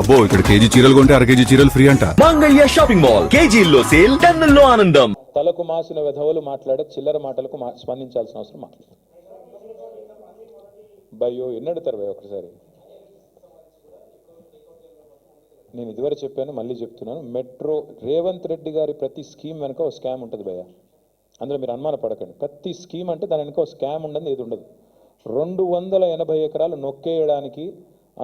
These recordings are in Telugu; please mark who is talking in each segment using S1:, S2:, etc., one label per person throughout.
S1: అబ్బో ఇక్కడ కేజీ చీరలు కొంటే అర కేజీ చీరలు ఫ్రీ అంట.
S2: మంగళ్య షాపింగ్ మాల్, కేజీల్లో సేల్, టన్నుల్లో ఆనందం.
S3: తలకు మాసిన వెధవలు మాట్లాడే చిల్లర మాటలకు స్పందించాల్సిన అవసరం మాకు. భయ్యో ఎన్నడతారు భయ్య ఒకసారి. నేను ఇదివరకు చెప్పాను, మళ్ళీ చెప్తున్నాను. మెట్రో రేవంత్ రెడ్డి గారి ప్రతి స్కీమ్ వెనుక ఒక స్కామ్ ఉంటుంది భయ్య. అందులో మీరు అనుమాన పడకండి. ప్రతి స్కీమ్ అంటే దాని వెనుక ఒక స్కామ్ ఉండదు, ఏది ఉండదు. 280 ఎకరాలు నొక్కేయడానికి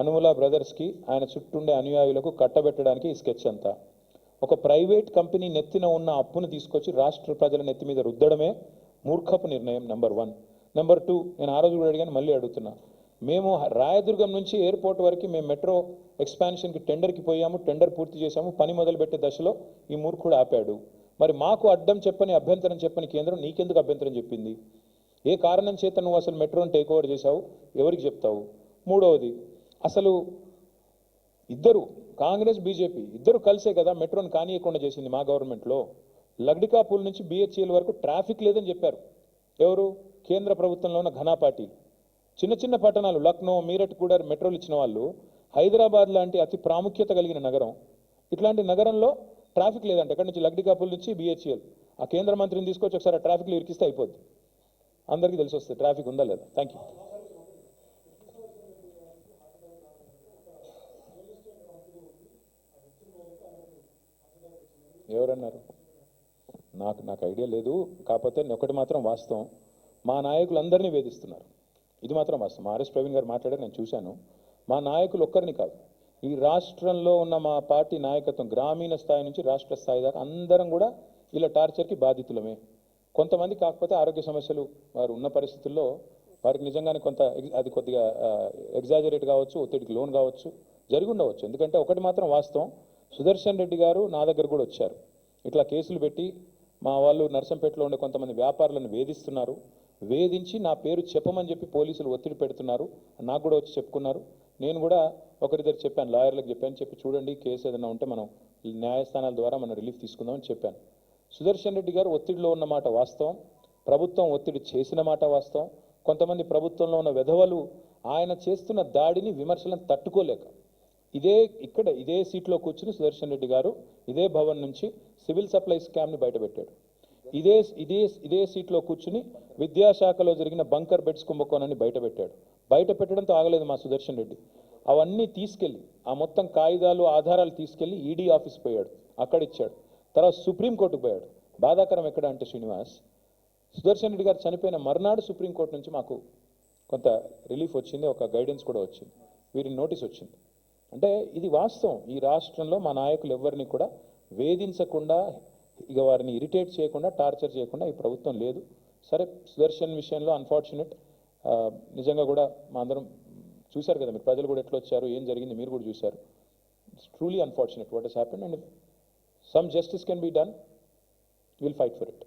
S3: అనుముల బ్రదర్స్కి, ఆయన చుట్టుండే అనుయాయులకు కట్టబెట్టడానికి ఈ స్కెచ్ అంతా. ఒక ప్రైవేట్ కంపెనీ నెత్తిన ఉన్న అప్పును తీసుకొచ్చి రాష్ట్ర ప్రజల నెత్తి మీద రుద్దడమే మూర్ఖపు నిర్ణయం. నెంబర్ 1. నెంబర్ 2, నేను ఆ రోజు కూడా అడిగాను, మళ్ళీ అడుగుతున్నా. మేము రాయదుర్గం నుంచి ఎయిర్పోర్ట్ వరకు మేము మెట్రో ఎక్స్పాన్షన్కి టెండర్కి పోయాము, టెండర్ పూర్తి చేశాము. పని మొదలుపెట్టే దశలో ఈ మూర్ఖుడు ఆపాడు. మరి మాకు అడ్డం చెప్పని, అభ్యంతరం చెప్పని కేంద్రం నీకెందుకు అభ్యంతరం చెప్పింది? ఏ కారణం చేత నువ్వు అసలు మెట్రోని టేక్ ఓవర్ చేశావు? ఎవరికి చెప్తావు? మూడవది, అసలు ఇద్దరు కాంగ్రెస్ బీజేపీ ఇద్దరు కలిసే కదా మెట్రోని కానీయకుండా చేసింది మా గవర్నమెంట్లో. లగ్డికాపూల్ నుంచి BHEL వరకు ట్రాఫిక్ లేదని చెప్పారు. ఎవరు? కేంద్ర ప్రభుత్వంలో ఉన్న ఘనాపాటి. చిన్న చిన్న పట్టణాలు లక్నో, మీరట్ కూడా మెట్రోలు ఇచ్చిన వాళ్ళు. హైదరాబాద్ లాంటి అతి ప్రాముఖ్యత కలిగిన నగరం, ఇట్లాంటి నగరంలో ట్రాఫిక్ లేదంటే ఎక్కడి నుంచి? లగ్డికాపూల్ నుంచి BHEL. ఆ కేంద్ర మంత్రిని తీసుకొచ్చి ఒకసారి ఆ ట్రాఫిక్లో ఇరికిస్తే అయిపోద్ది, అందరికీ తెలిసి వస్తుంది ట్రాఫిక్ ఉందా లేదా. Thank you. ఎవరన్నారు? నాకు ఐడియా లేదు. కాకపోతే ఒకటి మాత్రం వాస్తవం, మా నాయకులందరినీ వేధిస్తున్నారు. ఇది మాత్రం వాస్తవం. ఆర్ఎస్ ప్రవీణ్ గారు మాట్లాడారు, నేను చూశాను. మా నాయకులు ఒక్కరిని కాదు, ఈ రాష్ట్రంలో ఉన్న మా పార్టీ నాయకత్వం గ్రామీణ స్థాయి నుంచి రాష్ట్ర స్థాయి దాకా అందరం కూడా ఇలా టార్చర్కి బాధితులమే. కొంతమంది కాకపోతే ఆరోగ్య సమస్యలు వారు ఉన్న పరిస్థితుల్లో వారికి నిజంగానే కొంత అది కొద్దిగా ఎగ్జాజరేట్ కావచ్చు, ఒత్తిడికి లోన్ కావచ్చు, జరిగి ఉండవచ్చు. ఎందుకంటే ఒకటి మాత్రం వాస్తవం, సుదర్శన్ రెడ్డి గారు నా దగ్గర కూడా వచ్చారు. ఇట్లా కేసులు పెట్టి మా వాళ్ళు నర్సంపేటలో ఉండే కొంతమంది వ్యాపారులను వేధిస్తున్నారు, వేధించి నా పేరు చెప్పమని చెప్పి పోలీసులు ఒత్తిడి పెడుతున్నారు. నాకు కూడా వచ్చి చెప్పుకున్నారు. నేను కూడా ఒకరిద్దరు చెప్పాను, లాయర్లకు చెప్పి చూడండి, కేసు ఏదైనా ఉంటే మనం న్యాయస్థానాల ద్వారా మనం రిలీఫ్ తీసుకుందామని చెప్పాను. సుదర్శన్ రెడ్డి గారు ఒత్తిడిలో ఉన్న మాట వాస్తవం, ప్రభుత్వం ఒత్తిడి చేసిన మాట వాస్తవం. కొంతమంది ప్రభుత్వంలో ఉన్న వెధవలు ఆయన చేస్తున్న దాడిని, విమర్శలను తట్టుకోలేక ఇదే సీట్లో కూర్చుని సుదర్శన్ రెడ్డి గారు ఇదే భవన్ నుంచి సివిల్ సప్లై స్కామ్ని బయటపెట్టాడు. ఇదే సీట్లో కూర్చుని విద్యాశాఖలో జరిగిన బంకర్ బెడ్స్ కుంభకోణాన్ని బయటపెట్టాడు. బయట పెట్టడంతో ఆగలేదు మా సుదర్శన్ రెడ్డి. అవన్నీ తీసుకెళ్ళి, ఆ మొత్తం కాగితాలు, ఆధారాలు తీసుకెళ్ళి ఈడీ ఆఫీస్ పోయాడు, అక్కడ ఇచ్చాడు. తర్వాత సుప్రీంకోర్టుకు పోయాడు. బాధాకరం ఎక్కడ అంటే శ్రీనివాస్, సుదర్శన్ రెడ్డి గారు చనిపోయిన మర్నాడు సుప్రీంకోర్టు నుంచి మాకు కొంత రిలీఫ్ వచ్చింది, ఒక గైడెన్స్ కూడా వచ్చింది, వీరిని నోటీస్ వచ్చింది. అంటే ఇది వాస్తవం. ఈ రాష్ట్రంలో మా నాయకులు ఎవరిని కూడా వేధించకుండా, ఇక వారిని ఇరిటేట్ చేయకుండా, టార్చర్ చేయకుండా ఈ ప్రభుత్వం లేదు. సరే, సుదర్శన్ విషయంలో అన్ఫార్చునేట్, నిజంగా కూడా మా అందరం చూశారు కదా, మీరు ప్రజలు కూడా ఎట్లా వచ్చారు, ఏం జరిగింది మీరు కూడా చూశారు. It's truly unfortunate what has happened, and some justice can be done. We'll fight for it.